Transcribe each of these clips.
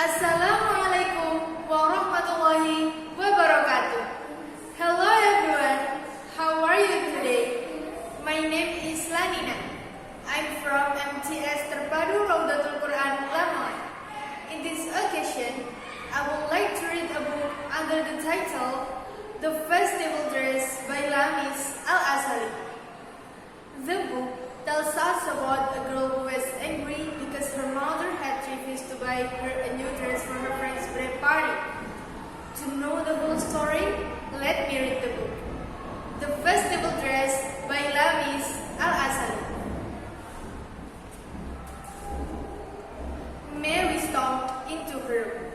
Assalamualaikum warahmatullahi wabarakatuh. Hello everyone, how are you today? My name is LANINA. I'm from MTS Terpadu ROUDLOTUL LANINA. In this occasion, I would like to read a book under the title The Festival Dress by Aloud. The book tells us about a girl who was angry because her mother had refused to buy her a new dress for her friend's birthday party. To know the whole story, let me read the book. The Festival Dress by Aloud. Mary stomped into her room.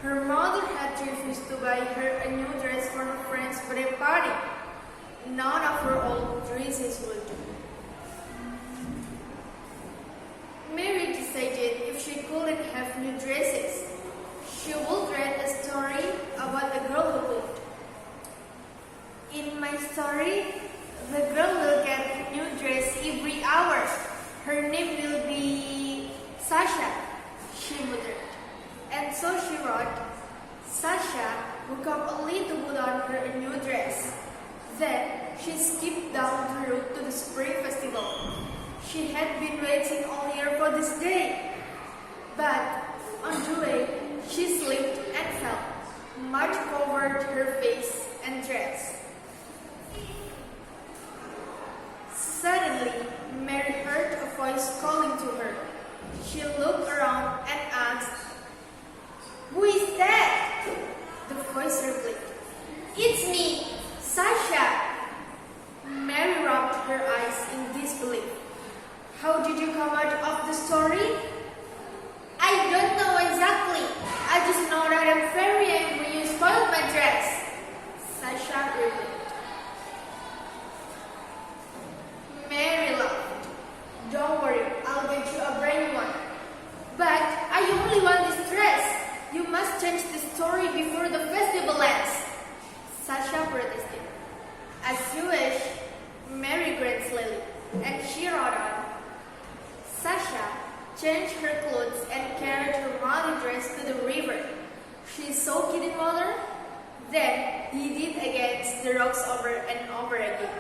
Her mother had refused to buy her a new dress for her friend's birthday party. None of her old dresses would do. Mary decided if she couldn't have new dresses, she would write a story about a girl who could. In my story, the girl will get a new dress every hour. Her name will be Sasha, she muttered. And so she wrote, Sasha woke up early to put on her a new dress. Then she skipped down the road to the spring festival. She had been waiting all year for this day. But on the way, she slipped and fell. Mud covered her face and dress. Suddenly, Mary heard a voice calling to her. She looked around and asked, "Who is that?" The voice replied, "It's me, Sasha." Mary rubbed her eyes in disbelief. "How did you come out of the story?" "I don't know exactly. I just know that I'm very angry you spoiled my dress," Sasha replied. Mary laughed. "Don't worry, I'll get you a brand new one." "But I only want this dress. You must change the story before the festival ends," Sasha protested. "As you wish," Mary grinned slowly, and she wrote on. Sasha changed her clothes and carried her muddy dress to the river. She soaked it in water, then hid it against the rocks over and over again.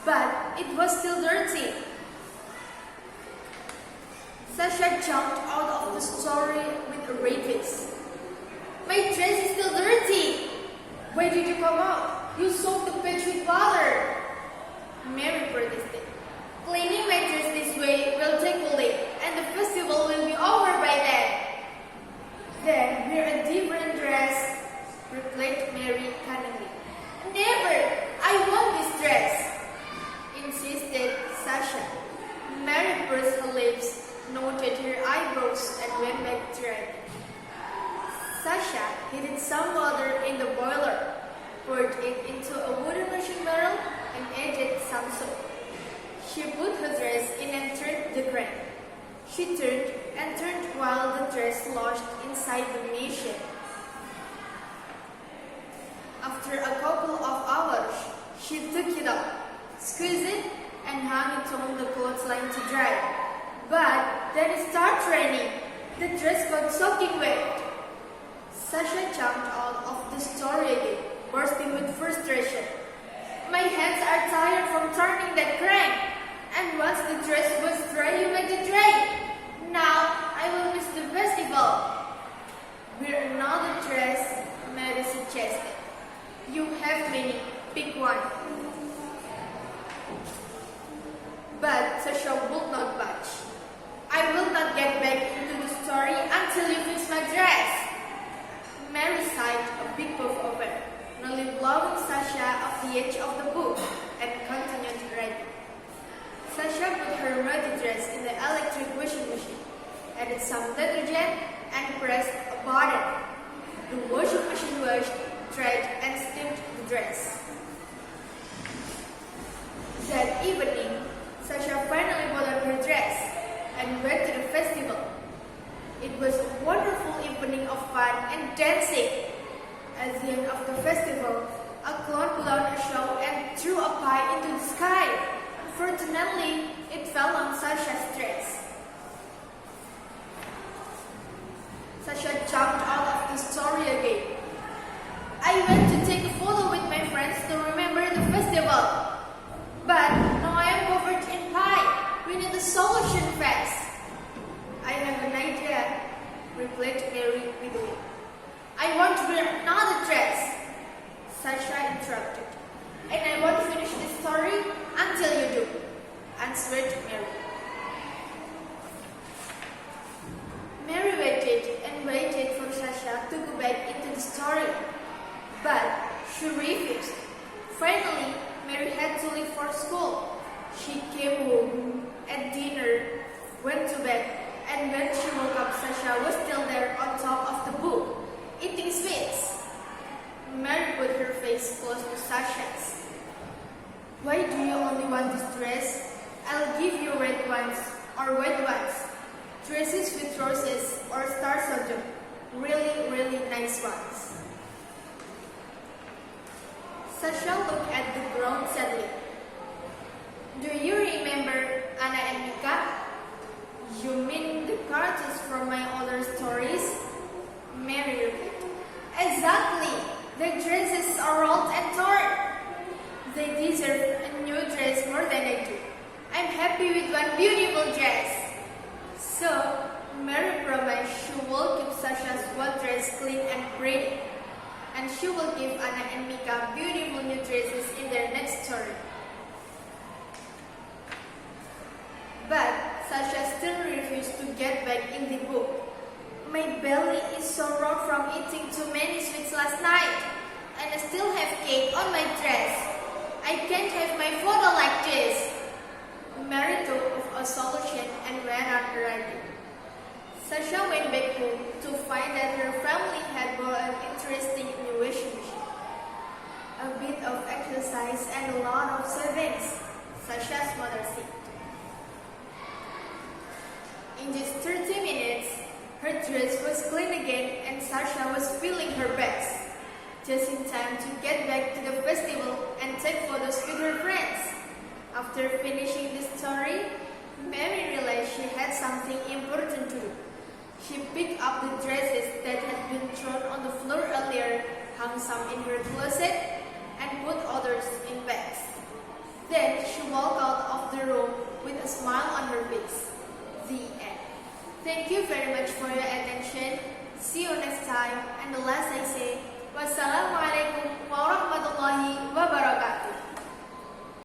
But it was still dirty. Sasha jumped out of the story with a red face. "My dress is still dirty." "Why did you come out? You soaked the page with water," Mary protested. "Cleaning my dress this way will take all day, and the festival will be over by then." "Then wear a different dress," replied Mary cunningly. "Never! I want this dress," insisted Sasha. Mary pursed her lips, knotted her eyebrows, and went back to writing. Sasha heated some water in the boiler, poured it into a wooden washing barrel, and added some soap. She put her dress in and turned the crank. She turned and turned while the dress lodged inside the machine. After a couple of hours, she took it out, squeezed it, and hung it on the clothesline to dry. But then it started raining. The dress got soaking wet. Sasha jumped out of the story again, bursting with frustration. "My hands are tired from turning that crank. And once the dress was dry, you made it dry. Now I will miss the festival." "Wear another dress," Mary suggested. "You have many. Pick one." But Sasha would not budge. "I will not get back into the story until you fix my dress." Mary sighed a big puff of air, nearly blowing Sasha off the edge of the book, and continued writing. Sasha put her muddy dress in the electric washing machine, added some detergent, and pressed a button. The washing machine washed, dried, and steamed the dress. That evening, Sasha finally put on her dress and went to the festival. It was a wonderful evening of fun and dancing. At the end of the festival, a clown put on a show and threw a pie into the sky. Unfortunately, it fell on Sasha's dress. Sasha I went to take a photo with my friends to remember the festival. But now I am covered in pie. We need a solution fast. I have an idea, replied Mary weakly. I want to wear another dress, Sasha interrupted. And I won't finish this story until you do, answered Mary. Mary waited and waited for Sasha to go back into the story, but she refused. Finally, Mary had to leave for school. She came home, ate dinner, went to bed, and when she woke up, Sasha was still there on top of the book, eating sweets. Mary put her face close to Sasha's. Why do you only want this dress? I'll give you red ones or white ones. Dresses with roses or stars on them. Really, really nice ones. Sasha looked at the ground sadly. Do you remember Anna and Mika? You mean the characters from my older stories? Mary replied. Exactly. Their dresses are old and torn. They deserve a new dress more than I do. I'm happy with one beautiful dress. So, Mary promised she will keep Sasha's one dress clean and pretty. And she will give Anna and Mika beautiful new dresses in their next story. But Sasha still refused to get back in the book. My belly is so raw from eating too many sweets last night, and I still have cake on my dress. I can't have my photo like this. Mary thought of a solution and went on writing. Sasha went back home to find that her family had bought an interesting new washing machine. A bit of exercise and a lot of savings, Sasha's mother said. In just 30 minutes, her dress was clean again and Sasha was feeling her best, just in time to get back to the festival and take photos with her friends. After finishing the story, Mary realized she had something important to do. She picked up the dresses that had been thrown on the floor earlier, hung some in her closet, and put others in bags. Then she walked out of the room with a smile on her face. The end. Thank you very much for your attention. See you next time. And the last I say, wassalamualaikum warahmatullahi wabarakatuh.